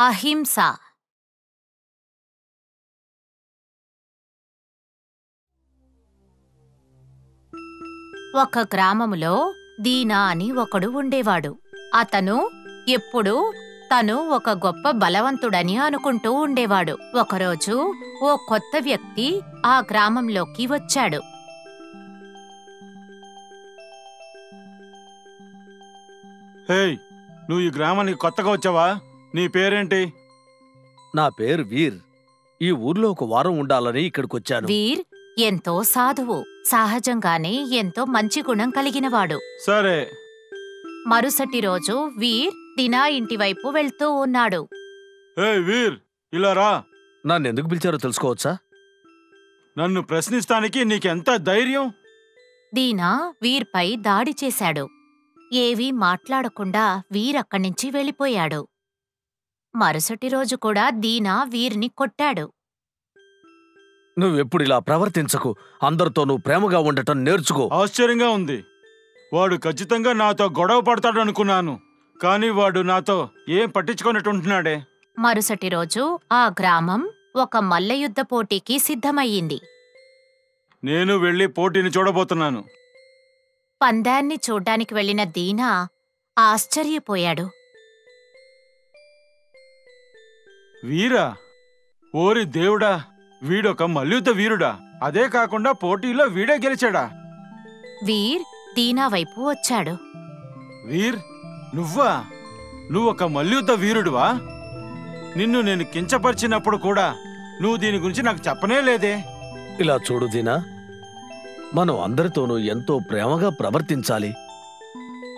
అహింస. ఒక గ్రామములో దీనా అని ఒకడు ఉండేవాడు. అతను ఎప్పుడూ తను ఒక గొప్ప బలవంతుడని అనుకుంటూ ఉండేవాడు. ఒకరోజు ఓ కొత్త వ్యక్తి ఆ గ్రామంలోకి వచ్చాడు. హేయ్, నువ్వు ఈ గ్రామానికి కొత్తగా వచ్చావా? నీ పేరేంటి? నా పేరు వీర్. ఈ ఊర్లో ఒక వారం ఉండాలని ఇక్కడికొచ్చాను. వీర్ ఎంతో సాధువు, సహజంగానే ఎంతో మంచి గుణం కలిగినవాడు. సరే. మరుసటి రోజు వీర్ దీనా ఇంటివైపు వెళ్తూ ఉన్నాడు. హేయ్ వీర్, ఇలా రా. నన్నెందుకు పిలిచారో తెలుసుకోవచ్చా? నన్ను ప్రశ్నిస్తానికి నీకెంత ధైర్యం? దీనా వీర్పై దాడి చేశాడు. ఏవీ మాట్లాడకుండా వీరక్కడ్నించి వెళ్ళిపోయాడు. మరుసటి రోజు కూడా దీనా వీర్ని కొట్టాడు. నువ్వెప్పుడిలా ప్రవర్తించకు. అందరితో నువ్వు ప్రేమగా ఉండటం నేర్చుకో. ఆశ్చర్యంగా ఉంది. వాడు ఖచ్చితంగా నాతో గొడవ పడతాడనుకున్నాను, కానీ వాడు నాతో ఏం పట్టించుకున్నట్టుంటున్నాడే. మరుసటి రోజు ఆ గ్రామం ఒక మల్లయుద్ధ పోటీకి సిద్ధమయ్యింది. నేను వెళ్ళి పోటీని చూడబోతున్నాను. పందాన్ని చూడ్డానికి వెళ్లిన దీనా ఆశ్చర్యపోయాడు. వీరా? ఓరి దేవుడా, వీడొక మల్యుద్ధ వీరుడా? అదే కాకుండా పోటీలో వీడే గెలిచాడా? వీర్ దీనా వైపు వచ్చాడు. వీర్, నువ్వా? నువ్వొక మల్యుద్ధ వీరుడువా? నిన్ను నేను కించపరిచినప్పుడు కూడా నువ్వు దీని గురించి నాకు చెప్పనే లేదే. ఇలా చూడు దీనా, మనం అందరితోనూ ఎంతో ప్రేమగా ప్రవర్తించాలి.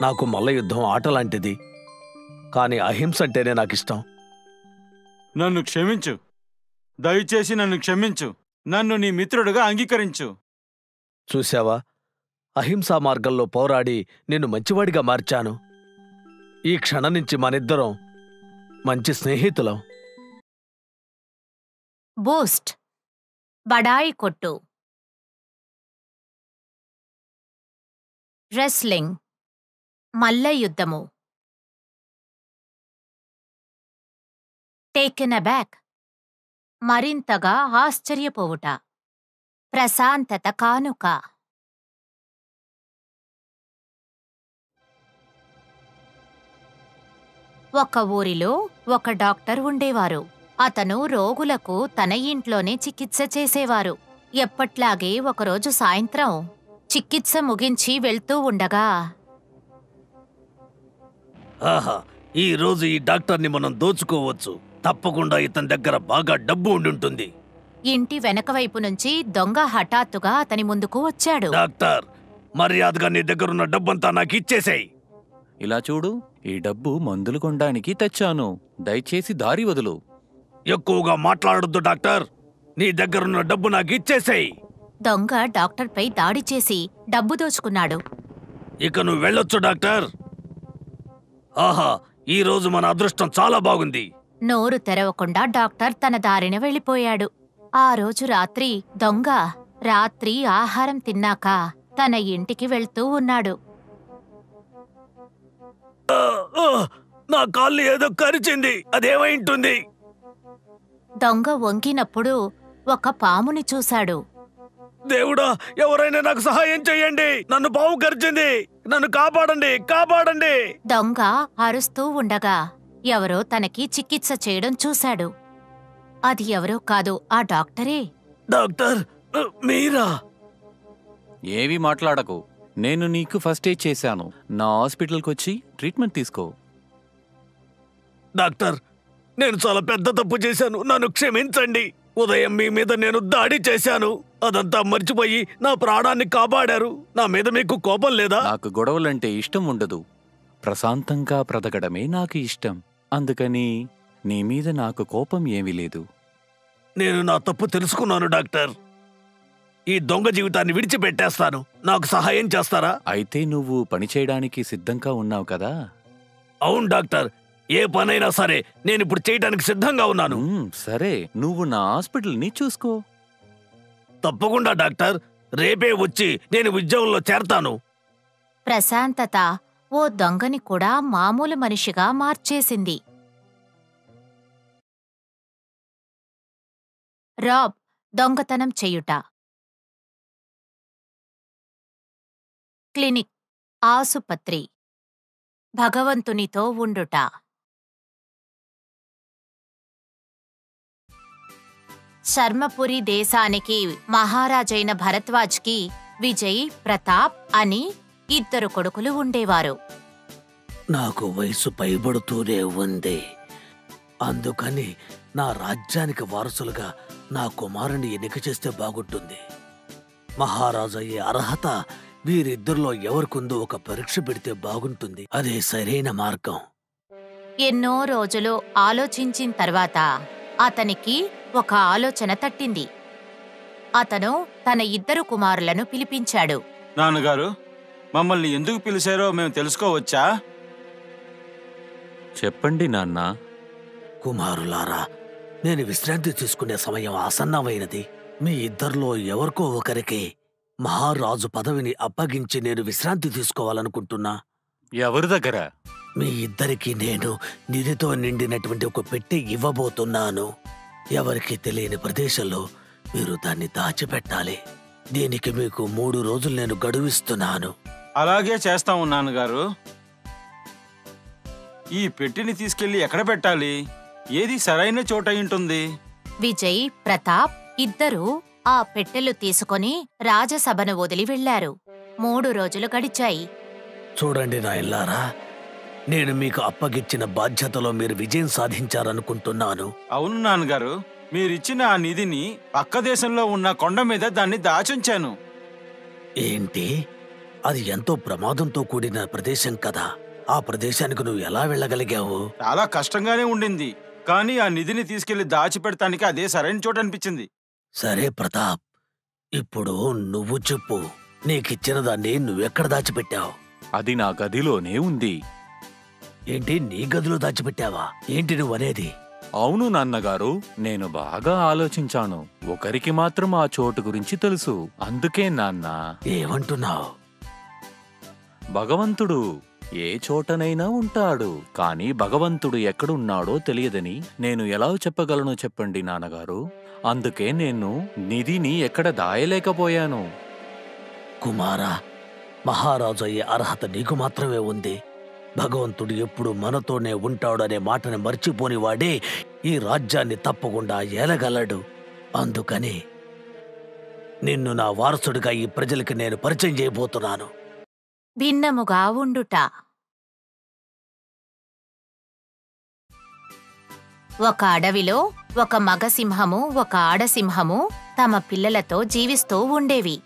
నాకు మల్లయుద్ధం ఆటలాంటిది, కాని అహింస అంటేనే నాకిష్టం. నన్ను క్షమించు, దయచేసి నన్ను క్షమించు. నన్ను నీ మిత్రుడుగా అంగీకరించు. చూశావా, అహింసా మార్గంలో పోరాడి నిన్ను మంచివాడిగా మార్చాను. ఈ క్షణం నుంచి మనిద్దరం మంచి స్నేహితులం. బూస్ట్ బడాయి కొట్టు. రెస్లింగ్ మల్లయుద్ధము. టేకెన్ అబ్యాక్ మరింతగా ఆశ్చర్యపోవుట. ప్రశాంతత కానుక. ఒక ఊరిలో ఒక డాక్టర్ ఉండేవారు. అతను రోగులకు తన ఇంట్లోనే చికిత్స చేసేవారు. ఎప్పట్లాగే ఒకరోజు సాయంత్రం చికిత్స ముగించి వెళ్తూ ఉండగా, ఆహా, ఈ రోజు ఈ డాక్టర్ని మనం దోచుకోవచ్చు. తప్పకుండా ఇతని దగ్గర బాగా డబ్బు ఉండుంటుంది. ఇంటి వెనకవైపు నుంచి దొంగ హఠాత్తుగా అతని ముందుకు వచ్చాడు. డాక్టర్, మర్యాదగా నీ దగ్గరున్న డబ్బంతా నాకు ఇచ్చేసేయ్. ఇలా చూడు, ఈ డబ్బు మందులు కొనడానికి తెచ్చాను. దయచేసి దారి వదులు. ఎక్కువగా మాట్లాడొద్దు డాక్టర్. నీ దగ్గరున్న డబ్బు నాకు ఇచ్చేసేయ్. దొంగ డాక్టర్పై దాడి చేసి డబ్బు దోచుకున్నాడు. ఇక నువ్వు వెళ్ళొచ్చు డాక్టర్. ఆహా, ఈ రోజు మన అదృష్టం చాలా బాగుంది. నోరు తెరవకుండా డాక్టర్ తన దారిన వెళ్ళిపోయాడు. ఆ రోజు రాత్రి దొంగ రాత్రి ఆహారం తిన్నాక తన ఇంటికి వెళ్తూ ఉన్నాడు. నా కాళ్ళు ఏదో కరిచింది, అదేమైంటుంది? దొంగ వంగినప్పుడు ఒక పాముని చూశాడు. దేవుడా, ఎవరైనా నాకు సహాయం చెయ్యండి. నన్ను పాము కరిచింది. నన్ను కాపాడండి, కాపాడండి. దొంగ అరుస్తూ ఉండగా ఎవరో తనకి చికిత్స చేయడం చూశాడు. అది ఎవరో కాదు, ఆ డాక్టరే. డాక్టర్, మీరా? ఏవి మాట్లాడకు. నేను నీకు ఫస్ట్ ఎయిడ్ చేశాను. నా హాస్పిటల్కొచ్చి ట్రీట్మెంట్ తీసుకో. డాక్టర్, నేను చాలా పెద్ద తప్పు చేశాను. నన్ను క్షమించండి. ఉదయం మీ మీద నేను దాడి చేశాను. అదంతా మర్చిపోయి నా ప్రాణాన్ని కాపాడారు. నా మీద మీకు కోపం లేదా? నాకు గొడవలంటే ఇష్టం ఉండదు. ప్రశాంతంగా బ్రతకడమే నాకు ఇష్టం. అందుకని నీ మీద నాకు కోపం ఏమీ లేదు. నేను నా తప్పు తెలుసుకున్నాను డాక్టర్. ఈ దొంగ జీవితాన్ని విడిచిపెట్టేస్తాను. నాకు సహాయం చేస్తారా? అయితే నువ్వు పని చేయడానికి సిద్ధంగా ఉన్నావు కదా? అవును డాక్టర్, ఏ పనైనా సరే నేనిప్పుడు చేయడానికి సిద్ధంగా ఉన్నాను. సరే, నువ్వు నా హాస్పిటల్ని చూసుకో. తప్పకుండా డాక్టర్, రేపే వచ్చి నేను ఉద్యోగంలో చేరతాను. ప్రశాంతత ఓ దొంగని కూడా మామూలు మనిషిగా మార్చేసింది. రాబ్ దొంగతనం చేయుట. క్లినిక్ ఆసుపత్రి. భగవంతునితో ఉండుట. శర్మపురి దేశానికి మహారాజైన భరద్వాజ్కి విజయ్, ప్రతాప్ అని 2 కొడుకులు ఉండేవారు. నాకు వయసు పైబడుతూనే ఉంది. అందుకని నా రాజ్యానికి వారసులుగా నా కుమారుని ఎన్నిక చేస్తే బాగుంటుంది. మహారాజు అయ్యే అర్హత వీరిద్దరిలో ఎవరికుందో ఒక పరీక్ష పెడితే బాగుంటుంది. అదే సరైన మార్గం. ఎన్నో రోజులు ఆలోచించిన తర్వాత అతనికి ఒక ఆలోచన తట్టింది. అతను తన 2 కుమారులను పిలిపించాడు. నాన్నగారు, మమ్మల్ని ఎందుకు పిలిచారో మేము తెలుసుకోవచ్చా? చెప్పండి నాన్న. కుమారులారా, నేను విశ్రాంతి తీసుకునే సమయం ఆసన్నమైనది. మీ ఇద్దరిలో ఎవరికో ఒకరికి మహారాజు పదవిని అప్పగించి నేను విశ్రాంతి తీసుకోవాలనుకుంటున్నా. ఎవరి దగ్గర? మీ ఇద్దరికి నేను నిధితో నిండినటువంటి ఒక పెట్టె ఇవ్వబోతున్నాను. ఎవరికి తెలియని ప్రదేశంలో మీరు దాన్ని దాచిపెట్టాలి. దీనికి మీకు 3 రోజులు నేను గడువిస్తున్నాను. అలాగే చేస్తాము నాన్నగారు. ఈ పెట్టిని తీసుకెళ్లి ఎక్కడ పెట్టాలి? ఏది సరైన చోట ఉంటుంది? విజయ్, ప్రతాప్ ఇద్దరూ ఆ పెట్టెలు తీసుకొని రాజసభను వదిలి వెళ్లారు. 3 రోజులు గడిచాయి. చూడండి నాయన్లారా, నేను మీకు అప్పగిచ్చిన బాధ్యతలో మీరు విజయం సాధించారనుకుంటున్నాను. అవును నాన్నగారు, మీరిచ్చిన ఆ నిధిని పక్క దేశంలో ఉన్న కొండ మీద దాన్ని దాచుంచాను. ఏంటి? అది ఎంతో ప్రమాదంతో కూడిన ప్రదేశం కదా. ఆ ప్రదేశానికి నువ్వు ఎలా వెళ్ళగలిగావు? చాలా కష్టంగానే ఉండింది, కానీ ఆ నిధిని తీసుకెళ్లి దాచిపెడతానికి అదే సరైన చోట అనిపించింది. సరే ప్రతాప్, ఇప్పుడు నువ్వు చెప్పు. నీకిచ్చిన దాన్ని నువ్వెక్కడ దాచిపెట్టావు? అది నా గదిలోనే ఉంది. ఏంటి, నీ గదిలో దాచిపెట్టావా? ఏంటి నువ్వనేది? అవును నాన్నగారు, నేను బాగా ఆలోచించాను. ఒకరికి మాత్రం ఆ చోటు గురించి తెలుసు. అందుకే నాన్న. ఏమంటున్నావు? భగవంతుడు ఏ చోటనైనా ఉంటాడు, కానీ భగవంతుడు ఎక్కడున్నాడో తెలియదని నేను ఎలా చెప్పగలను చెప్పండి నాన్నగారు. అందుకే నేను నిధిని ఎక్కడ దాయలేకపోయాను. కుమారా, మహారాజు అయ్యే అర్హత నీకు మాత్రమే ఉంది. భగవంతుడు ఎప్పుడు మనతోనే ఉంటాడనే మాటని మర్చిపోని వాడే ఈ రాజ్యాన్ని తప్పకుండా ఏలగలడు. అందుకని నిన్ను నా వారసుడిగా ఈ ప్రజలకి నేను పరిచయం చేయబోతున్నాను. భిన్నముగా ఉండుట. ఒక అడవిలో ఒక మగసింహము, ఒక ఆడసింహము తమ పిల్లలతో జీవిస్తూ ఉండేవి.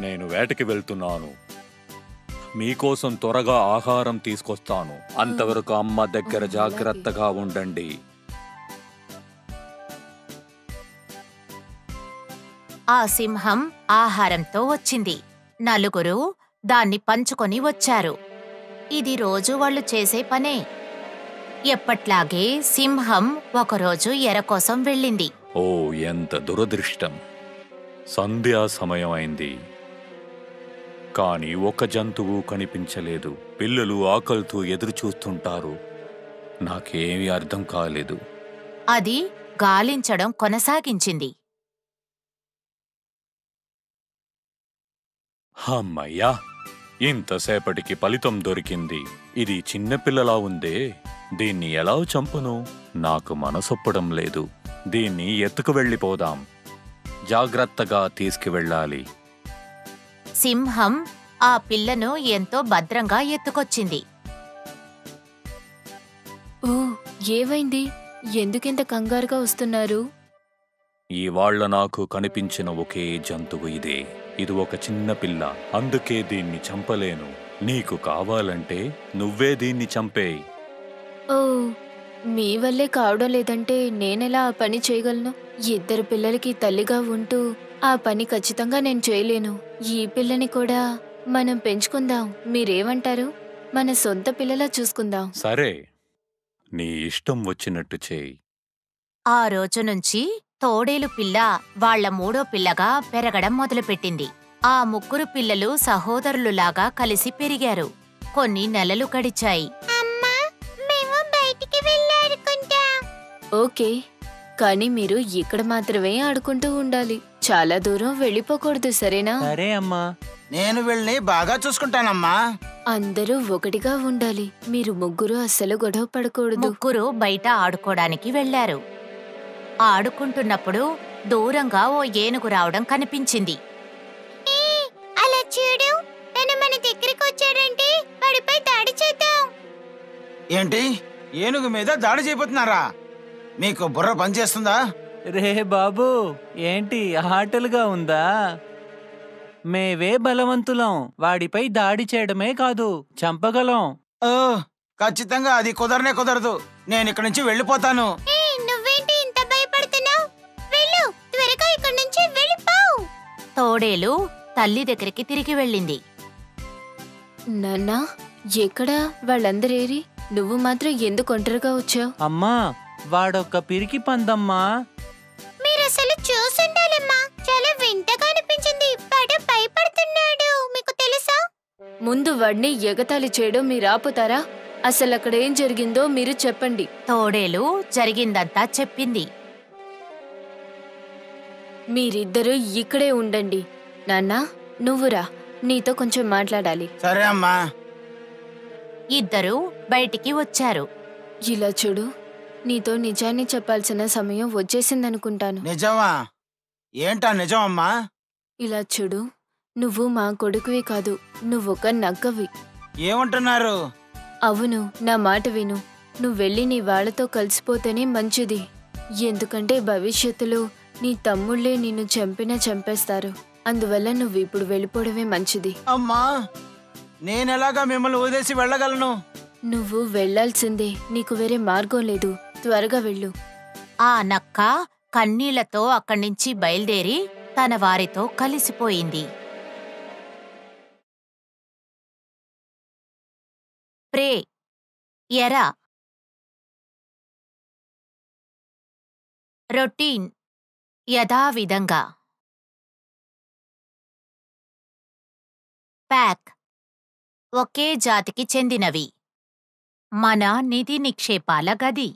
నేను వేటకి వెళ్తున్నాను. మీకోసం త్వరగా ఆహారం తీసుకొస్తాను. అంతవరకు అమ్మ దగ్గర జాగ్రత్తగా ఉండండి. ఆ సింహం ఆహారంతో వచ్చింది. నలుగురు దాన్ని పంచుకొని వచ్చారు. ఇది రోజు వాళ్ళు చేసే పనే. ఎప్పట్లాగే సింహం ఒకరోజు ఎర కోసం వెళ్ళింది. ఓ, ఎంత దురదృష్టం! సంధ్యా సమయం అయింది, కాని ఒక జంతువు కనిపించలేదు. పిల్లలు ఆకలితో ఎదురు చూస్తుంటారు. నాకేమీ అర్థం కాలేదు. అది గాలించడం కొనసాగించింది. అమ్మయ్యా, ఇంతసేపటికి ఫలితం దొరికింది. ఇది చిన్నపిల్లలా ఉందే, దీన్ని ఎలా చంపును? నాకు మనసొప్పడం లేదు. దీన్ని ఎత్తుకు వెళ్ళిపోదాం. జాగ్రత్తగా తీసుకువెళ్ళాలి. సింహం ఆ పిల్లను ఎంతో భద్రంగా ఎత్తుకొచ్చింది. ఓ, ఏవైంది? ఎందుకింత కంగారుగా వస్తున్నారు? ఇవాళ్ల నాకు కనిపించిన ఒకే జంతువు ఇదే. ఇది ఒక చిన్న పిల్ల, అందుకే దీన్ని చంపలేను. నీకు కావాలంటే నువ్వే దీన్ని చంపేయ్. ఓ, మీ వల్లే కావడం లేదంటే నేనెలా ఆ పని చేయగలను? 2 పిల్లలకి తల్లిగా ఉంటూ ఆ పని ఖచ్చితంగా నేను చేయలేను. ఈ పిల్లని కూడా మనం పెంచుకుందాం. మీరేమంటారు? మన సొంత పిల్లలా చూసుకుందాం. సరే, నీ ఇష్టం వచ్చినట్టు చేయి. ఆ రోజు నుంచి తోడేలు పిల్ల వాళ్ల 3వ పిల్లగా పెరగడం మొదలుపెట్టింది. ఆ 3 పిల్లలు సహోదరులులాగా కలిసి పెరిగారు. కొన్ని నెలలు గడిచాయి. ఓకే, కానీ మీరు ఇక్కడ మాత్రమే ఆడుకుంటూ ఉండాలి. చాలా దూరం వెళ్ళిపోకూడదు, సరేనా? సరే అమ్మా. నేను వీళ్ళని బాగా చూసుకుంటానమ్మా. అందరూ ఒకటిగా ఉండాలి. మీరు ముగ్గురు అస్సలు గొడవ పడకూడదు. ముగ్గురు బయట ఆడుకోవడానికి వెళ్లారు. ఆడుకుంటున్నప్పుడు దూరంగా ఓ ఏనుగు రావడం కనిపించింది. అలా చూడు, తను మన దగ్గరికి వచ్చాడంటే వాడిపై దాడి చేద్దాం. ఏంటి, ఏనుగు మీద దాడి చేయబోతున్నారా? మీకు బుర్ర పనిచేస్తుందా? రే బాబు, ఏంటి ఆటలుగా ఉందా? మేవే బలవంతులం. వాడిపై దాడి చేయడమే కాదు, చంపగలం. ఓ, ఖచ్చితంగా అది కుదరదు. నేను ఇక్కడి నుంచి వెళ్ళిపోతాను. నువ్వేంటి ఇంత భయపడుతున్నావు? వెళ్ళు, త్వరగా ఇక్కడి నుంచి వెళ్ళిపో. తోడేలు తల్లి దగ్గరికి తిరిగి వెళ్ళింది. నాన్నా, ఎక్కడా వాళ్ళందరేరి? నువ్వు మాత్రం ఎందుకు ఒంటరిగా వచ్చావు? అమ్మా, వాడొక్క పిరికి పందమ్మా. మీరసలు చూసుండాలమ్మా, చాలా వింతగా అనిపించింది. వాడు భయపడుతున్నాడు, మీకు తెలుసా? ముందు వాడిని ఎగతాళి చేయడం మీరు ఆపుతారా? అసలు అక్కడ ఏం జరిగిందో మీరు చెప్పండి. తోడేలు జరిగిందంతా చెప్పింది. మీరిద్దరూ ఇక్కడే ఉండండి. నాన్నా, నువ్వురా, నీతో కొంచెం మాట్లాడాలి. సరే అమ్మా. ఇద్దరూ బయటికి వచ్చారు. ఇలా చూడు, నీతో నిజాన్ని చెప్పాల్సిన సమయం వచ్చేసిందనుకుంటాను. నిజమా? ఏంటా నిజం అమ్మా? ఇలా చూడు, నువ్వు మా కొడుకువి కాదు, నువ్వొక నక్కవి. ఏమంటున్నారు? అవును, నా మాట విను. నువ్వెళ్ళి నీ వాళ్ళతో కలిసిపోతేనే మంచిది. ఎందుకంటే భవిష్యత్తులో నీ తమ్ముళ్లే నిన్ను చంపేస్తారు. అందువల్ల నువ్విప్పుడు వెళ్ళిపోవడమే మంచిది. అమ్మా, నేనెలాగా మిమ్మల్ని వదిలేసి వెళ్ళగలను? నువ్వు వెళ్లాల్సిందే, నీకు వేరే మార్గం లేదు. త్వరగా వెళ్ళు. ఆ నక్క కన్నీళ్లతో అక్కడ్నించి బయలుదేరి తన వారితో కలిసిపోయింది. ప్రే, ఎర, రొటీన్ యథావిధంగా. ప్యాక్ ఒకే జాతికి చెందినవి. మన నిధి నిక్షేపాల గది.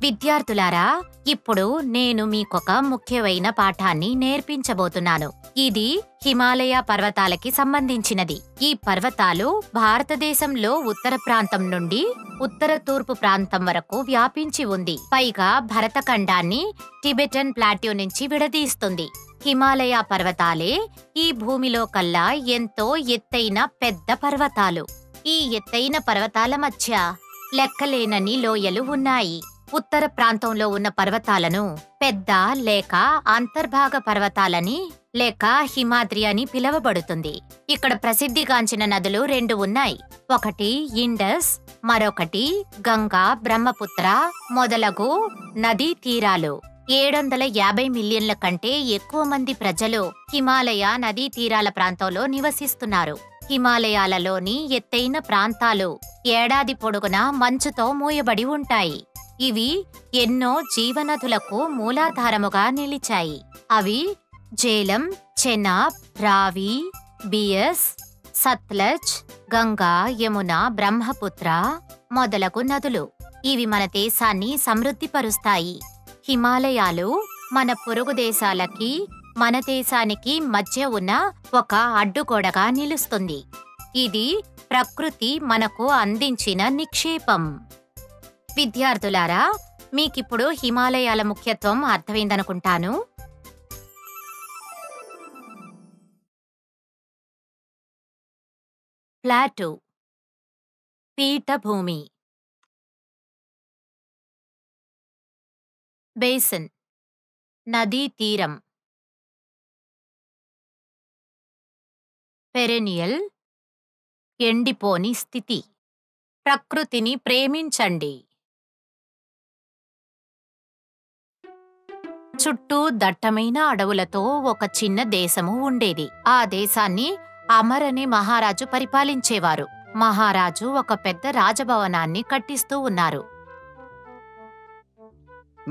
విద్యార్థులారా, ఇప్పుడు నేను మీకొక ముఖ్యమైన పాఠాన్ని నేర్పించబోతున్నాను. ఇది హిమాలయ పర్వతాలకి సంబంధించినది. ఈ పర్వతాలు భారతదేశంలో ఉత్తర ప్రాంతం నుండి ఉత్తర తూర్పు ప్రాంతం వరకు వ్యాపించి ఉంది. పైగా భరతఖండాన్ని టిబెటన్ ప్లాట్యూ నుంచి విడదీస్తుంది. హిమాలయ పర్వతాలే ఈ భూమిలో కల్లా ఎంతో ఎత్తైన పెద్ద పర్వతాలు. ఈ ఎత్తైన పర్వతాల మధ్య లెక్కలేనన్ని లోయలు ఉన్నాయి. ఉత్తర ప్రాంతంలో ఉన్న పర్వతాలను పెద్ద లేక అంతర్భాగ పర్వతాలని లేక హిమాద్రి అని పిలువబడుతుంది. ఇక్కడ ప్రసిద్ధిగాంచిన నదులు 2 ఉన్నాయి. ఒకటి ఇండస్, మరొకటి గంగా, బ్రహ్మపుత్ర మొదలగు నదీ తీరాలు. 750 మిలియన్ల కంటే ఎక్కువ మంది ప్రజలు హిమాలయ నదీ తీరాల ప్రాంతంలో నివసిస్తున్నారు. హిమాలయాలలోని ఎత్తైన ప్రాంతాలు ఏడాది పొడుగునా మంచుతో మూయబడి ఉంటాయి. ఇవి ఎన్నో జీవనదులకు మూలాధారముగా నిలిచాయి. అవి జేలం, చెనాబ్, రావి, బియస్, సత్లజ్, గంగా, యమున, బ్రహ్మపుత్ర మొదలగు నదులు. ఇవి మన దేశాన్ని సమృద్ధిపరుస్తాయి. హిమాలయాలు మన పొరుగు దేశాలకి మన దేశానికి మధ్య ఉన్న ఒక అడ్డుగోడగా నిలుస్తుంది. ఇది ప్రకృతి మనకు అందించిన నిక్షేపం. విద్యార్థులారా, మీకిప్పుడు హిమాలయాల ముఖ్యత్వం అర్థమైందనుకుంటాను. ప్లాటూ పీఠభూమి. బేసిన్ నదీ తీరం. పెరెనియల్ ఎండిపోని స్థితి. ప్రకృతిని ప్రేమించండి. చుట్టూ దట్టమైన అడవులతో ఒక చిన్న దేశము ఉండేది. ఆ దేశాన్ని అమర్ అనే మహారాజు పరిపాలించేవారు. మహారాజు ఒక పెద్ద రాజభవనాన్ని కట్టిస్తూ ఉన్నారు.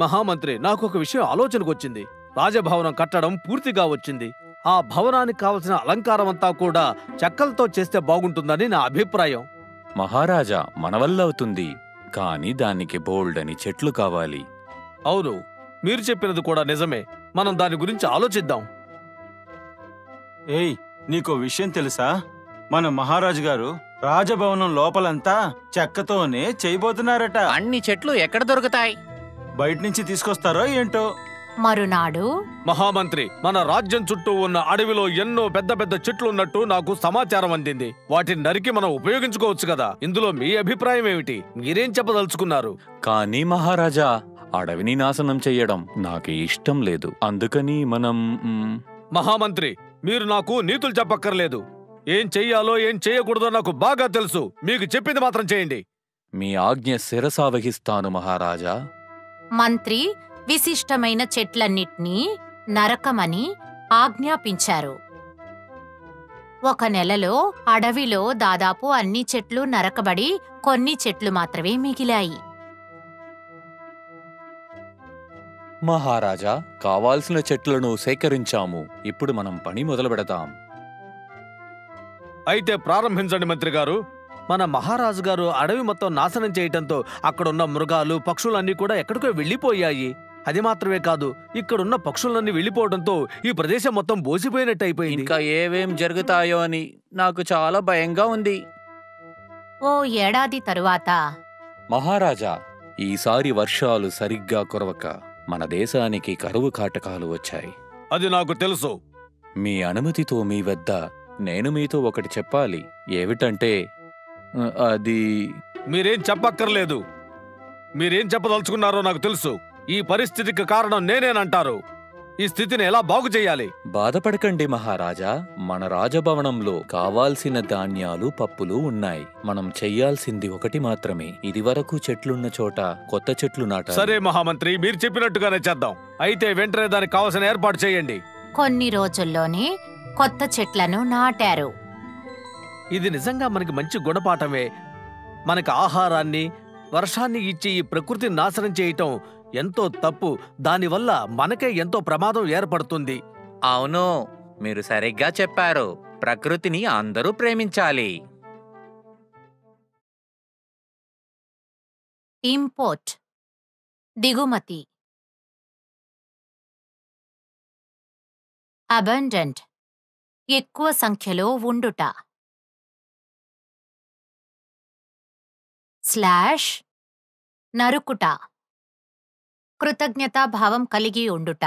మహామంత్రి, నాకు ఒక విషయం ఆలోచనకొచ్చింది. రాజభవనం కట్టడం పూర్తిగా వచ్చింది. ఆ భవనానికి కావలసిన అలంకారం అంతా కూడా చెక్కలతో చేస్తే బాగుంటుందని నా అభిప్రాయం. మహారాజా, మన వల్ల అవుతుంది, కాని దానికి బోల్డని చెట్లు కావాలి. అవును, మీరు చెప్పినది కూడా నిజమే. మనం దాని గురించి ఆలోచిద్దాం. ఏయ్, నీకో విషయం తెలుసా? మన మహారాజు గారు రాజభవనం లోపలంతా చెక్కతోనే చేయబోతున్నారట. అన్ని చెట్లు ఎక్కడ దొరుకుతాయి? బయట నుంచి తీసుకొస్తారో ఏంటో. మరునాడు మహామంత్రి, మన రాజ్యం చుట్టూ ఉన్న అడవిలో ఎన్నో పెద్ద పెద్ద చెట్లు ఉన్నట్టు నాకు సమాచారం అందింది. వాటిని నరికి మనం ఉపయోగించుకోవచ్చు కదా. ఇందులో మీ అభిప్రాయం ఏమిటి? మీరేం చెప్పదలుచుకున్నారు? కానీ మహారాజా, అడవిని నాశనం చెయ్యడం నాకు ఇష్టం లేదు. అందుకని మనం మహామంత్రి, మీరు నాకు నీతులు చెప్పక్కర్లేదు. ఏం చెయ్యాలో ఏం చెయ్యకూడదో నాకు బాగా తెలుసు. మీకు చెప్పింది మాత్రం చేయండి. మీ ఆజ్ఞ శిరసావహిస్తాను మహారాజా. మంత్రి విశిష్టమైన చెట్లన్నిటినీ నరకమని ఆజ్ఞాపించారు. 1 నెలలో అడవిలో దాదాపు అన్ని చెట్లు నరకబడి కొన్ని చెట్లు మాత్రమే మిగిలాయి. మహారాజా, కావాల్సిన చెట్లను సేకరించాము. ఇప్పుడు మనం పని మొదలు పెడతాం. అయితే ప్రారంభించండి మంత్రి గారు. మన మహారాజు గారు అడవి మొత్తం నాశనం చేయటంతో అక్కడున్న మృగాలు, పక్షులన్నీ కూడా ఎక్కడికో వెళ్ళిపోయాయి. అది మాత్రమే కాదు, ఇక్కడున్న పక్షులన్నీ వెళ్ళిపోవడంతో ఈ ప్రదేశం మొత్తం బోసిపోయినట్టు అయిపోయింది. ఇంకా ఏవేం జరుగుతాయో అని నాకు చాలా భయంగా ఉంది. ఓ ఏడాది తరువాత మహారాజా, ఈసారి వర్షాలు సరిగ్గా కురవక మన దేశానికి కరువు కాటకాలు వచ్చాయి. అది నాకు తెలుసు. మీ అనుమతితో మీ వద్ద నేను మీతో ఒకటి చెప్పాలి. ఏమిటంటే అది మీరేం చెప్పక్కర్లేదు. మీరేం చెప్పదలుచుకున్నారో నాకు తెలుసు. ఈ పరిస్థితికి కారణం నేనేనంటారు. ఈ స్థితిని ఎలా బాగు చేయాలి? బాధపడకండి మహారాజా. మన రాజభవనంలో కావాల్సిన ధాన్యాలు, పప్పులు ఉన్నాయి. మనం చెయ్యాల్సింది ఒకటి మాత్రమే. ఇదివరకు చెట్లున్న చోట కొత్త చెట్లు నాటాలి. సరే మహామంత్రి, మీరు చెప్పినట్టుగానే చేద్దాం. అయితే వెంటనే దానికి కావలసిన ఏర్పాటు చేయండి. కొన్ని రోజుల్లోనే కొత్త చెట్లను నాటారు. ఇది నిజంగా మనకి మంచి గుణపాఠమే. మనకి ఆహారాన్ని, వర్షాన్ని ఇచ్చి ఈ ప్రకృతిని నాశనం చేయటం ఎంతో తప్పు. దానివల్ల మనకే ఎంతో ప్రమాదం ఏర్పడుతుంది. అవును, మీరు సరిగ్గా చెప్పారు. ప్రకృతిని అందరూ ప్రేమించాలి. ఇంపోర్ట్, దిగుమతి. అబండెంట్, ఎక్కువ సంఖ్యలో ఉండుట. స్లాష్, నరుకుట, కృతజ్ఞతాభావం కలిగి ఉండుట.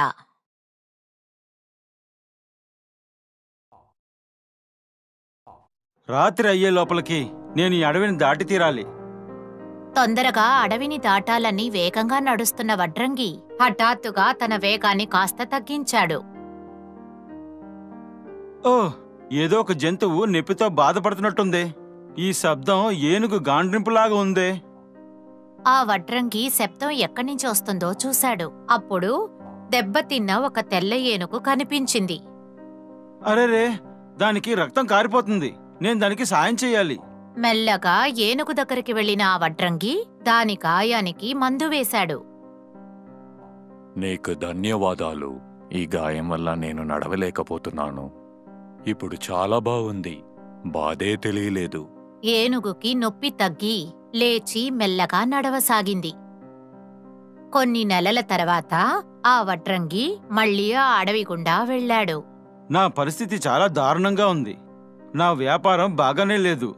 రాత్రి అయ్యే లోపలికి నేను ఈ అడవిని దాటి తీరాలి. తొందరగా అడవిని దాటాలని వేగంగా నడుస్తున్న వడ్రంగి హఠాత్తుగా తన వేగాన్ని కాస్త తగ్గించాడు. ఓ, ఏదో ఒక జంతువు నొప్పితో బాధపడుతున్నట్టుంది. ఈ శబ్దం ఏనుగు గాండ్రింపులాగా ఉందే. ఆ వడ్రంగి శబ్దం ఎక్కడ్నుంచి వస్తుందో చూశాడు. అప్పుడు దెబ్బతిన్న ఒక తెల్ల ఏనుగు కనిపించింది. అరెరే, దానికి రక్తం కారిపోతుంది. నేను దానికి సాయం చెయ్యాలి. మెల్లగా ఏనుగు దగ్గరికి వెళ్లిన ఆ వడ్రంగి దాని గాయానికి మందు వేశాడు. నీకు ధన్యవాదాలు. ఈ గాయం వల్ల నేను నడవలేకపోతున్నాను. ఇప్పుడు చాలా బాగుంది. బాధే తెలియలేదు. ఏనుగుకి నొప్పి తగ్గి లేచి మెల్లగా నడవసాగింది. కొన్ని నెలల తర్వాత ఆ వడ్రంగి మళ్ళీ ఆ అడవి గుండా వెళ్లాడు. నా పరిస్థితి చాలా దారుణంగా ఉంది. నా వ్యాపారం బాగానే లేదు.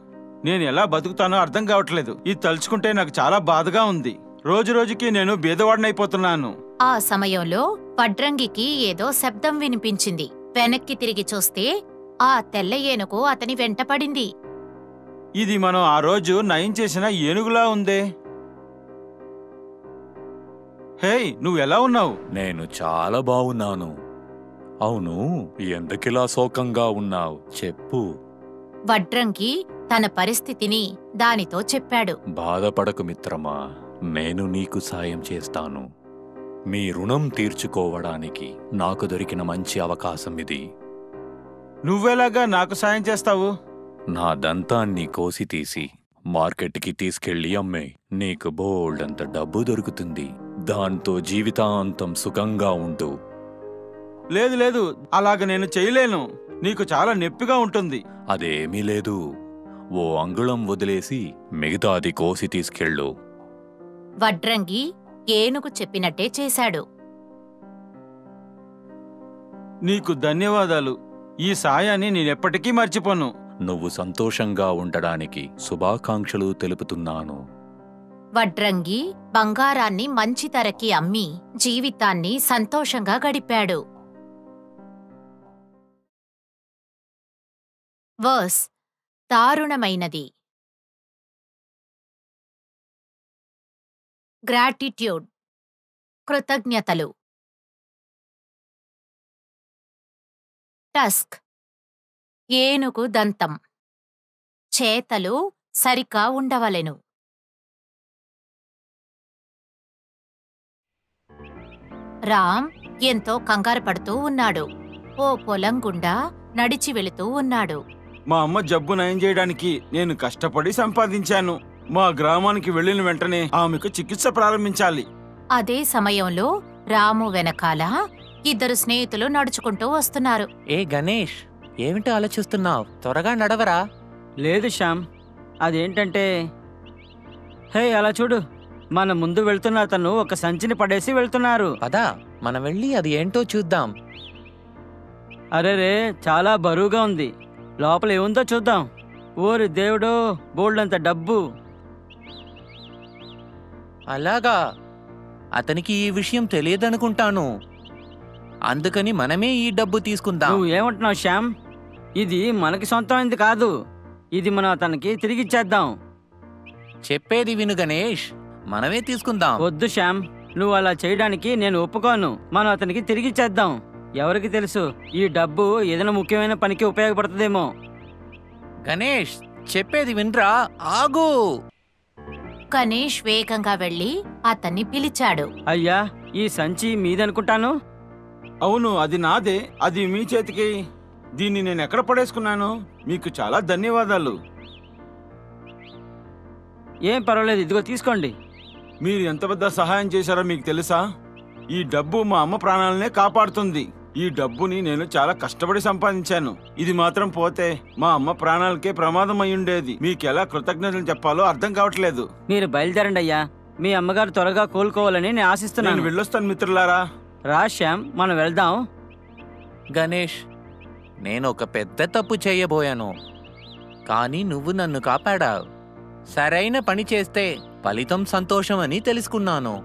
నేను ఎలా బతుకుతానో అర్థం కావట్లేదు. ఇది తలుచుకుంటే నాకు చాలా బాధగా ఉంది. రోజు రోజుకి నేను బీదవాడినైపోతున్నాను. ఆ సమయంలో వడ్రంగికి ఏదో శబ్దం వినిపించింది. వెనక్కి తిరిగి చూస్తే ఆ తెల్ల ఏనుగు అతని వెంటపడింది. ఇది మనం ఆ రోజు నయం చేసిన ఏనుగులా ఉందే. హేయ్, నువ్వెలా ఉన్నావు? నేను చాలా బాగున్నాను. అవును, ఎందుకిలా శోకంగా ఉన్నావు? చెప్పు. వడ్రంగి తన పరిస్థితిని దానితో చెప్పాడు. బాధపడకు మిత్రమా, నేను నీకు సాయం చేస్తాను. మీ రుణం తీర్చుకోవడానికి నాకు దొరికిన మంచి అవకాశం ఇది. నువ్వెలాగా నాకు సాయం చేస్తావు? నా దంతాన్ని కోసి తీసి మార్కెట్కి తీసుకెళ్లి అమ్మే. నీకు బోల్డంత డబ్బు దొరుకుతుంది. దాంతో జీవితాంతం సుఖంగా ఉంటూ. లేదు లేదు, అలాగ నేను చేయలేను. నీకు చాలా నొప్పిగా ఉంటుంది. అదేమీ లేదు. ఓ అంగుళం వదిలేసి మిగతాది కోసి తీసుకెళ్ళు. వడ్రంగి ఏనుగు చెప్పినట్టే చేశాడు. నీకు ధన్యవాదాలు. ఈ సాయాన్ని నేనెప్పటికీ మర్చిపోను. నువ్వు సంతోషంగా ఉండడానికి శుభాకాంక్షలు తెలుపుతున్నాను. వడ్రంగి బంగారాన్ని మంచి ధరకి అమ్మి జీవితాన్ని సంతోషంగా గడిపాడు. వర్స్ దారుణమైనది. గ్రాటిట్యూడ్ కృతజ్ఞతలు. టస్క్ ఏనుగు దంతం. చేతలు సరిగా ఉండవలెను. రామ్ ఎంతో కంగారు పడుతూ ఉన్నాడు. ఓ పొలం గుండా నడిచి వెళుతూ ఉన్నాడు. మా అమ్మ జబ్బు నయం చేయడానికి నేను కష్టపడి సంపాదించాను. మా గ్రామానికి వెళ్ళిన వెంటనే ఆమెకు చికిత్స ప్రారంభించాలి. అదే సమయంలో రాము వెనకాల ఇద్దరు స్నేహితులు నడుచుకుంటూ వస్తున్నారు. ఏ గణేష్, ఏమిటి ఆలోచిస్తున్నావు? త్వరగా నడవరా. లేదు శ్యామ్, అదేంటంటే హే అలా చూడు, మన ముందు వెళ్తున్న అతను ఒక సంచిని పడేసి వెళ్తున్నారు. పదా మనం వెళ్ళి అది ఏంటో చూద్దాం. అరేరే, చాలా బరువుగా ఉంది. లోపల ఏముందో చూద్దాం. ఓరి దేవుడో, బోల్డంత డబ్బు. అలాగా, అతనికి ఈ విషయం తెలియదనుకుంటాను. అందుకని మనమే ఈ డబ్బు తీసుకుందాం. నువ్వు ఏమంటున్నావు శ్యామ్? ఇది మనకి సొంతమైంది కాదు. ఇది మనం అతనికి తిరిగిచ్చేద్దాం. చెప్పేది విను గణేష్, మనమే తీసుకుందాం. వద్దు శ్యామ్, నువ్వు అలా చేయడానికి నేను ఒప్పుకోను. మనం అతనికి తిరిగిచ్చేద్దాం. ఎవరికి తెలుసు, ఈ డబ్బు ఏదైనా ముఖ్యమైన పనికి ఉపయోగపడుతుందేమో. గణేష్, చెప్పేది వినరా, ఆగు. గణేష్ వేగంగా వెళ్లి అతన్ని పిలిచాడు. అయ్యా, ఈ సంచి మీదనుకుంటాను. అవును, అది నాదే. అది మీ చేతికి. దీన్ని నేను ఎక్కడ పడేసుకున్నాను? మీకు చాలా ధన్యవాదాలు. ఏం పర్వాలేదు, ఇదిగో తీసుకోండి. మీరు ఎంత పెద్ద సహాయం చేశారో మీకు తెలుసా? ఈ డబ్బు మా అమ్మ ప్రాణాలనే కాపాడుతుంది. ఈ డబ్బుని నేను చాలా కష్టపడి సంపాదించాను. ఇది మాత్రం పోతే మా అమ్మ ప్రాణాలకే ప్రమాదం అయ్యుండేది. మీకెలా కృతజ్ఞతలు చెప్పాలో అర్థం కావట్లేదు. మీరు బయలుదేరండి అయ్యా. మీ అమ్మగారు త్వరగా కోలుకోవాలని నేను ఆశిస్తున్నాను. నేను వెళ్ళొస్తాను మిత్రులారా. రా శ్యామ్, మనం వెళ్దాం. గణేష్, నేను ఒక పెద్ద తప్పు చేయబోయాను, కానీ నువ్వు నన్ను కాపాడావు. సరైన పని చేస్తే ఫలితం సంతోషం అని తెలుసుకున్నాను.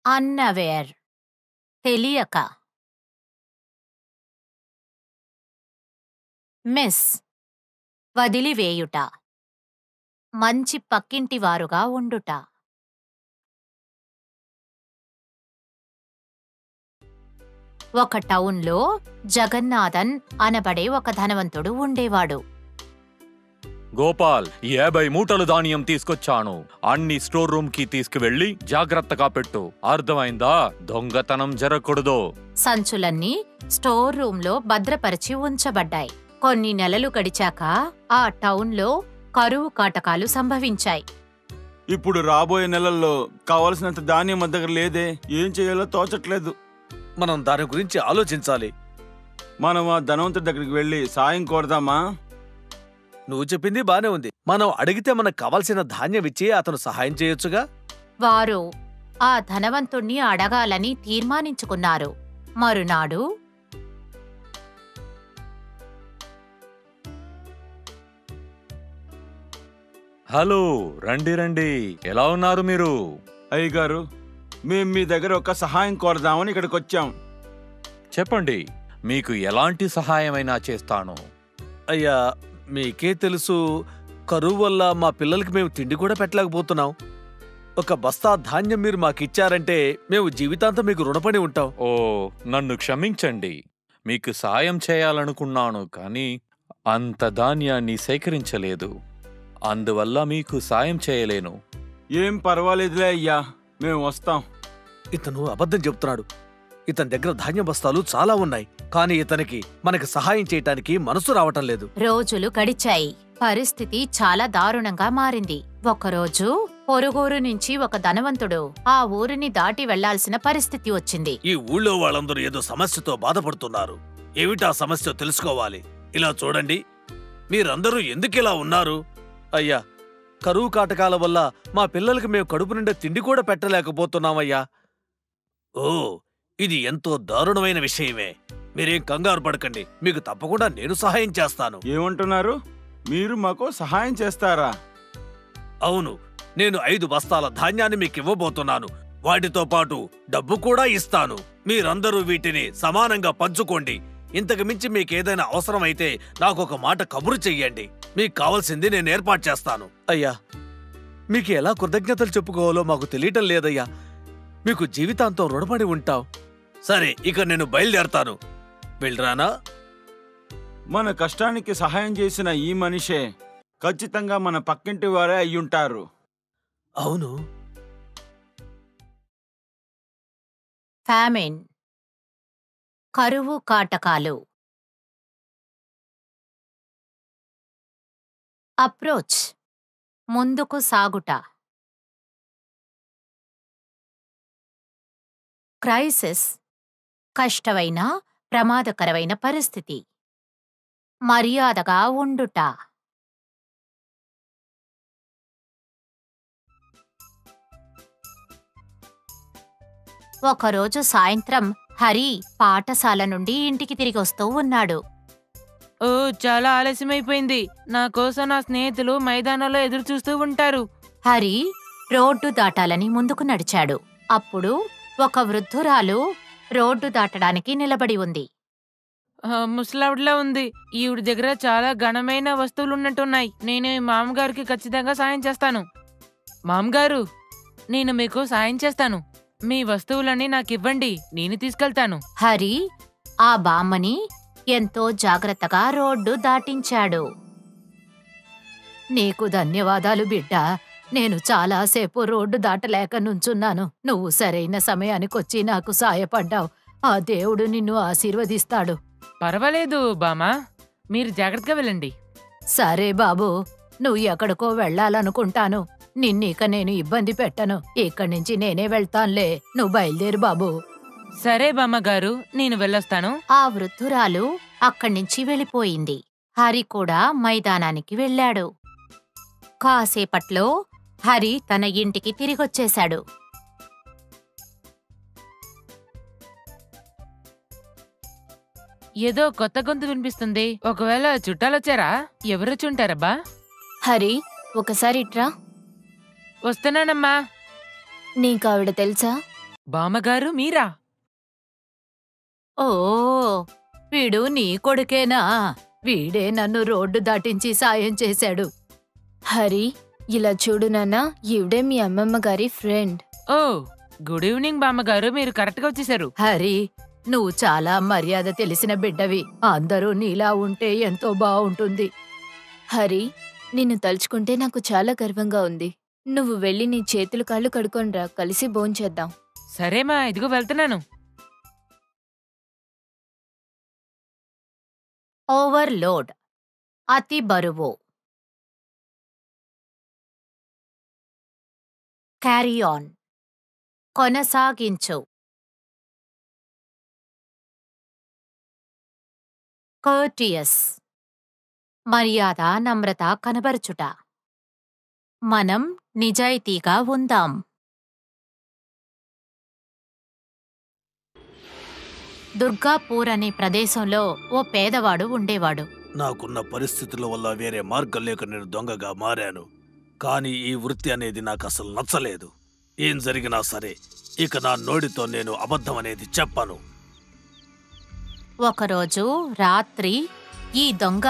అన్నవేర్ తెలియక. మిస్ వదిలివేయుట. మంచి పక్కింటివారుగా ఉండుట. ఒక టౌన్లో జగన్నాథన్ అనబడే ఒక ధనవంతుడు ఉండేవాడు. గోపాల్, 50 మూటలు ధాన్యం తీసుకొచ్చాను. అన్ని స్టోర్ రూమ్ కి తీసుకువెళ్ళి జాగ్రత్తగా పెట్టు. అర్థమైందా? దొంగతనం జరగకూడదు. సంచులన్నీ స్టోర్ రూంలో భద్రపరిచి ఉంచబడ్డాయి. కొన్ని నెలలు గడిచాక ఆ టౌన్లో కరువు కాటకాలు సంభవించాయి. ఇప్పుడు రాబోయే నెలల్లో కావలసినంత ధాన్యం మన దగ్గర లేదే. ఏం చేయాలో తోచట్లేదు. మనం దాని గురించి ఆలోచించాలి. మనం ఆ ధనవంతుడి దగ్గరికి వెళ్ళి సాయం కోరదామా? నువ్వు చెప్పింది బానే ఉంది. మనం అడిగితే మనకు కావలసిన ధాన్యం ఇచ్చి అతను సహాయం చేయొచ్చుగా. వారు ఆ ధనవంతుణ్ణి అడగాలని తీర్మానించుకున్నారు. మరునాడు హలో, రండి రండి. ఎలా ఉన్నారు మీరు? అయ్యగారు, మేం మీ దగ్గర ఒక సహాయం కోరదామని ఇక్కడికి వచ్చాం. చెప్పండి, మీకు ఎలాంటి సహాయమైనా చేస్తాను. అయ్యా, మీకే తెలుసు, కరువు వల్ల మా పిల్లలకి మేము తిండి కూడా పెట్టలేకపోతున్నాం. ఒక బస్తా ధాన్యం మీరు మాకిచ్చారంటే మేము జీవితాంతం మీకు రుణపడి ఉంటాం. ఓ, నన్ను క్షమించండి. మీకు సాయం చేయాలనుకున్నాను, కానీ అంత ధాన్యాన్ని సేకరించలేదు. అందువల్ల మీకు సాయం చేయలేను. ఏం పర్వాలేదులే అయ్యా, మేము వస్తాం. ఇతను అబద్ధం చెప్తున్నాడు. ఇతని దగ్గర ధాన్యం బస్తాలు చాలా ఉన్నాయి, కానీ ఇతనికి మనకి సహాయం చేయటానికి మనసు రావటం లేదు. రోజులు గడిచాయి. పరిస్థితి చాలా దారుణంగా మారింది. ఒకరోజు పొరుగురు నుంచి ఒక ధనవంతుడు ఆ ఊరిని దాటి వెళ్లాల్సిన పరిస్థితి వచ్చింది. ఈ ఊళ్ళో వాళ్ళందరూ ఏదో సమస్యతో బాధపడుతున్నారు. ఏమిటా సమస్య తెలుసుకోవాలి. ఇలా చూడండి, మీరందరూ ఎందుకిలా ఉన్నారు? అయ్యా, కరువు కాటకాల వల్ల మా పిల్లలకి మేము కడుపు నిండా తిండి కూడా పెట్టలేకపోతున్నామయ్యా. ఓ, ఇది ఎంతో దారుణమైన విషయమే. మీరేం కంగారు పడకండి, మీకు తప్పకుండా నేను సహాయం చేస్తాను. ఏమంటున్నారు? మీరు మాకు సహాయం చేస్తారా? అవును, నేను 5 బస్తాల ధాన్యాన్ని మీకు ఇవ్వబోతున్నాను. వాటితో పాటు డబ్బు కూడా ఇస్తాను. మీరందరూ వీటిని సమానంగా పంచుకోండి. ఇంతకు మించి మీకేదైనా అవసరమైతే నాకొక మాట కబురు చెయ్యండి. మీకు కావాల్సింది నేను ఏర్పాటు చేస్తాను. అయ్యా, మీకు ఎలా కృతజ్ఞతలు చెప్పుకోవాలో మాకు తెలియటం లేదయ్యా. మీకు జీవితాంతం రుణపడి ఉంటాం. సరే, ఇక నేను బయలుదేరతాను. వెళ్ళరానా? మన కష్టానికి సహాయం చేసిన ఈ మనిషే ఖచ్చితంగా మన పక్కింటి వారే అయ్యుంటారు. అవును. ఫ్యామిన్, కరువు కాటకాలు. అప్రోచ్, ముందుకు సాగుట. క్రైసిస్, కష్టమైన ప్రమాదకరమైన పరిస్థితి. మర్యాదగా ఉండుట. ఒకరోజు సాయంత్రం హరి పాఠశాల నుండి ఇంటికి తిరిగి వస్తూ ఉన్నాడు. ఓ, చాలా ఆలస్యమైపోయింది. నా కోసం నా స్నేహితులు మైదానంలో ఎదురు చూస్తూ ఉంటారు. హరి రోడ్డు దాటాలని ముందుకు నడిచాడు. అప్పుడు ఒక వృద్ధురాలు రోడ్డు దాటడానికి నిలబడి ఉంది. ముసలావిడిలా ఉంది. ఈవిడ దగ్గర చాలా ఘనమైన వస్తువులు ఉన్నట్టున్నాయి. నేను ఈ మామగారికి ఖచ్చితంగా సాయం చేస్తాను. మామగారు, నేను మీకు సాయం చేస్తాను. మీ వస్తువులన్నీ నాకివ్వండి, నేను తీసుకెళ్తాను. హరి ఆ బామ్మని ఎంతో జాగ్రత్తగా రోడ్డు దాటించాడు. నీకు ధన్యవాదాలు బిడ్డా. నేను చాలాసేపు రోడ్డు దాటలేక నుంచున్నాను. నువ్వు సరైన సమయానికొచ్చి నాకు సాయపడ్డావు. ఆ దేవుడు నిన్ను ఆశీర్వదిస్తాడు. పర్వాలేదు బామా, మీరు జాగ్రత్తగా వెళ్ళండి. సరే బాబు, నువ్వు ఎక్కడికో వెళ్ళాలనుకుంటాను. నిన్నీక నేను ఇబ్బంది పెట్టను. ఇక్కడి నుంచి నేనే వెళ్తాన్లే. నువ్వు బయలుదేరు బాబు. సరే బామ్మగారు, నేను వెళ్ళొస్తాను. ఆ వృద్ధురాలు అక్కడ్నించి వెళ్ళిపోయింది. హరి కూడా మైదానానికి వెళ్ళాడు. కాసేపట్లో హరి తన ఇంటికి తిరిగొచ్చేశాడు. ఏదో కొత్త గొంతు వినిపిస్తుంది. ఒకవేళ చుట్టాలొచ్చారా? ఎవరొచ్చుంటారబ్బా? హరి, ఒకసారి ఇట్రా. వస్తున్నానమ్మా. నీకావిడ తెలుసా? బామ్మగారు మీరా? ఓ, వీడు నీ కొడుకేనా? వీడే నన్ను రోడ్డు దాటించి సాయం చేశాడు. హరి, ఇలా చూడు నాన్నా, ఈవిడే మీ అమ్మమ్మ గారి ఫ్రెండ్. ఓ, గుడ్ ఈవినింగ్ బామ్మగారు, మీరు కరెక్ట్గా వచ్చేసారు. హరి, నువ్వు చాలా మర్యాద తెలిసిన బిడ్డవి. అందరూ నీలా ఉంటే ఎంతో బావుంటుంది. హరి, నిన్ను తలుచుకుంటే నాకు చాలా గర్వంగా ఉంది. నువ్వు వెళ్ళి నీ చేతులు కాళ్ళు కడుకొనిరా, కలిసి భోంచేద్దాం. సరేమా, ఇదిగో వెళ్తున్నాను. ఓవర్లోడ్, అతి బరువు. Carry on, కొనసాగించు. కర్టియస్, మర్యాద నమ్రత కనబరుచుట. మనం నిజాయితీగా ఉందాం. దుర్గాపూర్ అనే ప్రదేశంలో ఓ పేదవాడు ఉండేవాడు. నాకున్న పరిస్థితుల వల్ల వేరే మార్గం లేక నేను దొంగగా మారాను. కానీ ఈ వృత్తి అనేది నాకు అసలు నచ్చలేదు. ఏం జరిగినా సరే, ఇక నా నోటితో నేను అబద్ధం అనేది చెప్పను. ఒకరోజు రాత్రి ఈ దొంగ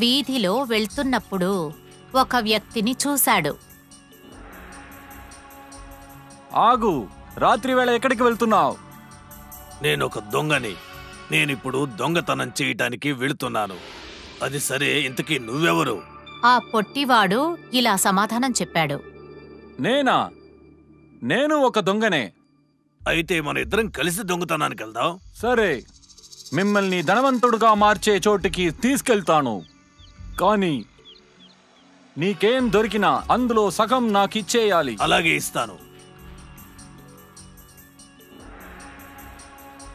వీధిలో వెళ్తున్నప్పుడు ఒక వ్యక్తిని చూశాడు. ఆగు, రాత్రి వేళ ఎక్కడికి వెళ్తున్నావు? నేనొక దొంగని. నేనిప్పుడు దొంగతనం చేయటానికి వెళుతున్నాను. అది సరే, ఇంతకీ నువ్వెవరు? ఆ పొట్టివాడు ఇలా సమాధానం చెప్పాడు. నేనా? నేను ఒక దొంగనే. అయితే మన ఇద్దరం కలిసి దొంగతనానికి వెళ్దాం. సరే, మిమ్మల్ని ధనవంతుడుగా మార్చే చోటికి తీసుకెళ్తాను. కానీ నీకేం దొరికినా అందులో సగం నాకిచ్చేయాలి. అలాగే ఇస్తాను.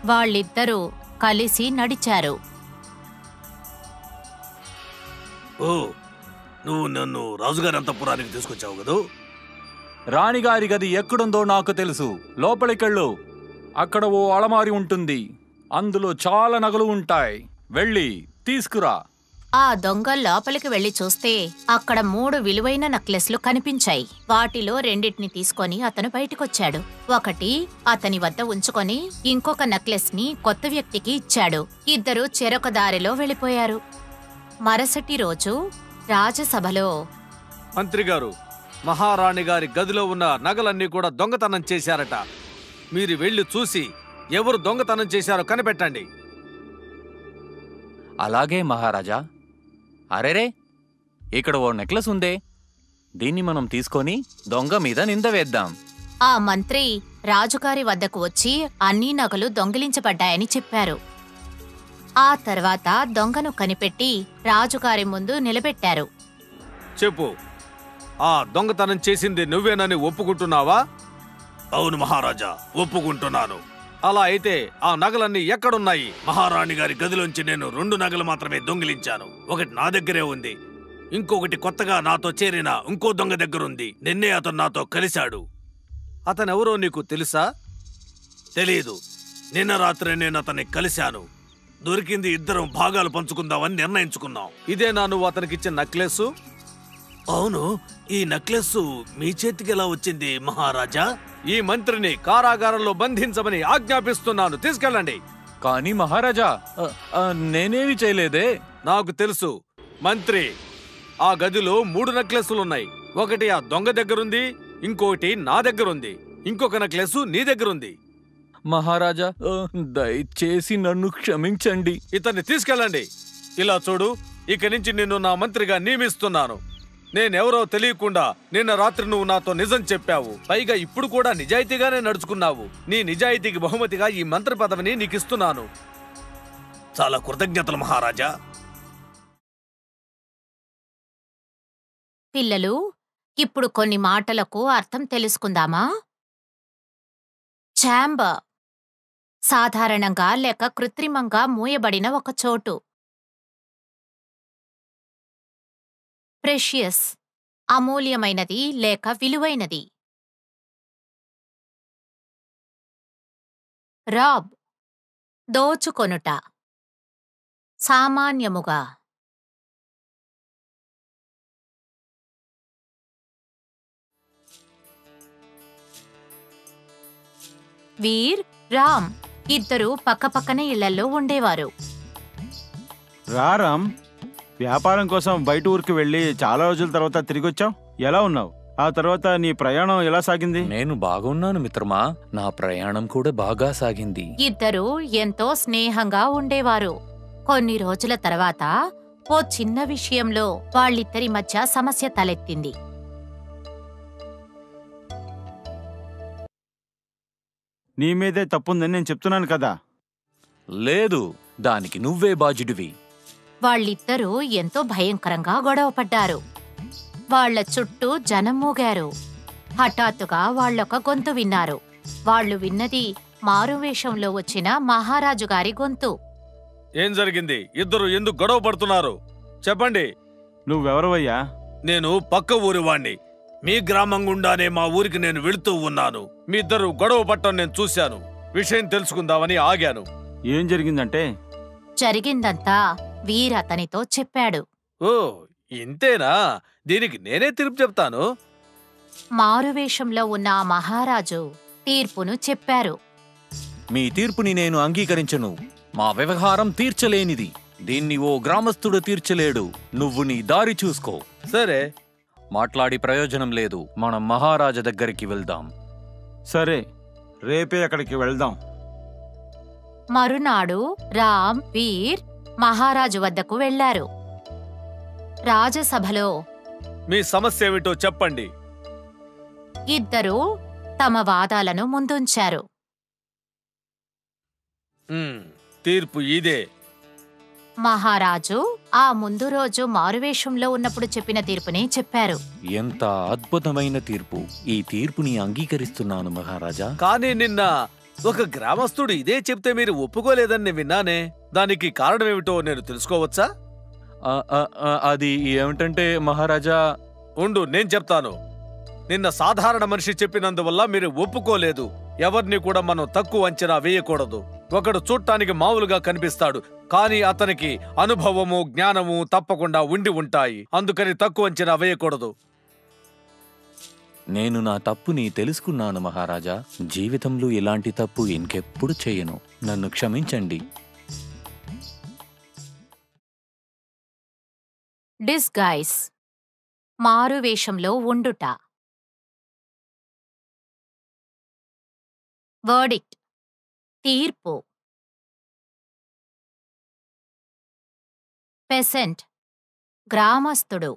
వాళ్ళిద్దరూ కలిసి నడిచారు. ఓ, నువ్వు నన్ను రాజుగారి అంతఃపురానికి తీసుకొచ్చావు కదూ? రాణిగారి గది ఎక్కడుందో నాకు తెలుసు. లోపలికెళ్ళు. అక్కడ ఓ అలమారి ఉంటుంది. అందులో చాలా నగలు ఉంటాయి. వెళ్ళి తీసుకురా. ఆ దొంగ లోపలికి వెళ్లి చూస్తే అక్కడ 3 విలువైన నెక్లెస్లు కనిపించాయి. వాటిలో 2 తీసుకొని అతను బయటకొచ్చాడు. ఒకటి అతని వద్ద ఉంచుకొని ఇంకొక నెక్లెస్ ని కొత్త వ్యక్తికి ఇచ్చాడు. ఇద్దరూ చెరొక దారిలో వెళ్ళిపోయారు. మరుసటి రోజు రాజసభలో, మంత్రి గారు, మహారాణి గారి గదిలో ఉన్న నగలన్నీ కూడా దొంగతనం చేశారట. మీరు వెళ్ళి చూసి ఎవరు దొంగతనం చేశారో కనిపెట్టండి. అలాగే మహారాజా. అరేరే, ఇక్కడ ఓ నెక్లెస్ ఉందే. దీన్ని మనం తీసుకొని దొంగ మీద నింద వేద్దాం. ఆ మంత్రి రాజుగారి వద్దకు వచ్చి అన్ని నగలు దొంగిలించబడ్డాయని చెప్పారు. ఆ తర్వాత దొంగను కనిపెట్టి రాజుగారి ముందు నిలబెట్టారు. చెప్పు, ఆ దొంగతనం చేసింది నువ్వేనని ఒప్పుకుంటున్నావా? అవును మహారాజా, ఒప్పుకుంటున్నాను. అలా అయితే ఆ నగలన్నీ ఎక్కడున్నాయి? మహారాణి గారి గదిలోంచి నేను 2 నగలు మాత్రమే దొంగిలించాను. ఒకటి నా దగ్గరే ఉంది, ఇంకొకటి కొత్తగా నాతో చేరిన ఇంకో దొంగ దగ్గరుంది. నిన్నే అతను నాతో కలిశాడు. అతనెవరో నీకు తెలుసా? తెలీదు. నిన్న రాత్రి నేను అతన్ని కలిశాను. దొరికింది ఇద్దరం భాగాలు పంచుకుందామని నిర్ణయించుకున్నాం. ఇదేనా నువ్వు అతనికిచ్చిన నెక్లెస్? అవును. ఈ నెక్లెస్ మీ చేతికి ఎలా వచ్చింది మహారాజా? ఈ మంత్రిని కారాగారంలో బంధించమని ఆజ్ఞాపిస్తున్నాను. తీసుకెళ్ళండి. కానీ మహారాజా, నేనేమి చేయలేదే. నాకు తెలుసు మంత్రి, ఆ గదిలో 3 నెక్లెస్లున్నాయి. ఒకటి ఆ దొంగ దగ్గరుంది, ఇంకోటి నా దగ్గరుంది, ఇంకొక నెక్లెస్ నీ దగ్గరుంది. మహారాజా, దయచేసి నన్ను క్షమించండి. ఇతన్ని తీసుకెళ్ళండి. ఇలా చూడు, ఇక నుంచి నిన్ను నా మంత్రిగా నియమిస్తున్నాను. నేనెవరో తెలియకుండా నిన్న రాత్రి నువ్వు నాతో నిజం చెప్పావు. పైగా ఇప్పుడు కూడా నిజాయితీగానే నడుచుకున్నావు. నీ నిజాయితీకి బహుమతిగా ఈ మంత్రి పదవిని నీకిస్తున్నాను. చాలా కృతజ్ఞతలు మహారాజా. పిల్లలు, ఇప్పుడు కొన్ని మాటలకు అర్థం తెలుసుకుందామా? ఛాంబర్ సాధారణంగా లేక కృత్రిమంగా మూయబడిన ఒక చోటు. ప్రెషియస్ అమూల్యమైనది లేక విలువైనది. రాబ్ దోచుకొనుట, సామాన్యముగా. వీర్, రామ్ ఇద్దరూ పక్కపక్కనే ఇళ్లలో ఉండేవారు. రామ్, వ్యాపారం కోసం బయట ఊరికి వెళ్ళి చాలా రోజుల తర్వాత తిరిగొచ్చావు. ఎలా ఉన్నావు? ఆ తర్వాత నీ ప్రయాణం ఎలా సాగింది? నేను బాగున్నాను మిత్రమా. నా ప్రయాణం కూడా బాగా సాగింది. ఇద్దరూ ఎంతో స్నేహంగా ఉండేవారు. కొన్ని రోజుల తర్వాత ఓ చిన్న విషయంలో వాళ్ళిద్దరి మధ్య సమస్య తలెత్తింది. నీ మీదే తప్పుందని నేను చెప్తున్నాను కదా. లేదు, దానికి నువ్వే బాధ్యుడివి. వాళ్ళిద్దరూ ఎంతో భయంకరంగా గొడవపడ్డారు. వాళ్ల చుట్టూ జనం మూగారు. హఠాత్తుగా వాళ్ళొక గొంతు విన్నారు. వాళ్ళు విన్నది మారువేషంలో వచ్చిన మహారాజు గారి గొంతు. ఏం జరిగింది? ఇద్దరు ఎందుకు గొడవ పడుతున్నారు? చెప్పండి. నువ్వెవరవయ్యా? నేను పక్క ఊరి వాణ్ణి. మీ గ్రామం గుండానే మా ఊరికి నేను వెళుతూ ఉన్నాను. మీ ఇద్దరు గొడవ పట్టం నేను చూశాను. విషయం తెలుసుకుందామని ఆగాను. ఏం జరిగిందంటే? జరిగిందంతా వీర్ అతనితో చెప్పాడు. ఓ, ఇంతేనా? దీనికి నేనే తీర్పు చెప్తాను. మారువేషంలో ఉన్న ఆ మహారాజు తీర్పును చెప్పారు. మీ తీర్పుని నేను అంగీకరించను. మా వ్యవహారం తీర్చలేనిది. దీన్ని ఓ గ్రామస్థుడు తీర్చలేడు. నువ్వు నీ దారి చూసుకో. సరే, మాట్లాడి ప్రయోజనం లేదు. మనం మహారాజా దగ్గరికి వెళ్దాం. సరే, రేపే అక్కడికి వెళ్దాం. మరునాడు రామ్, వీర్ మహారాజు వద్దకు వెళ్లారు. రాజసభలో మీ సమస్య ఏమిటో చెప్పండి. ఇద్దరూ తమ వాదాలను ముందుంచారు. తీర్పు ఇదే. మహారాజు ఆ ముందు రోజు మారువేషంలో ఉన్నప్పుడు చెప్పిన తీర్పునే చెప్పారు. ఎంత అద్భుతమైన తీర్పు! ఈ తీర్పుని అంగీకరిస్తున్నాను మహారాజా. కానీ నిన్న ఒక గ్రామస్తుడు ఇదే చెప్తే మీరు ఒప్పుకోలేదని నేను విన్నానే. దానికి కారణమేమిటో నేను తెలుసుకోవచ్చా? అది ఏమిటంటే మహారాజా, ఉండు, నేను చెప్తాను. నిన్న సాధారణ మనిషి చెప్పినందువల్ల మీరు ఒప్పుకోలేదు. ఎవరిని కూడా మనం తక్కువ అంచనా వేయకూడదు. ఒకడు చూడటానికి మామూలుగా కనిపిస్తాడు, కానీ అతనికి అనుభవము, జ్ఞానము తప్పకుండా ఉండి ఉంటాయి. అందుకని తక్కువ అంచనా వేయకూడదు. నేను నా తప్పుని తెలుసుకున్నాను మహారాజా. జీవితంలో ఇలాంటి తప్పు ఇంకెప్పుడు చేయను. నన్ను క్షమించండి. డిస్గైస్, మారువేషంలో ఉండుట. వర్డిక్ట్, తీర్పు. పెసెంట్, గ్రామస్థుడు.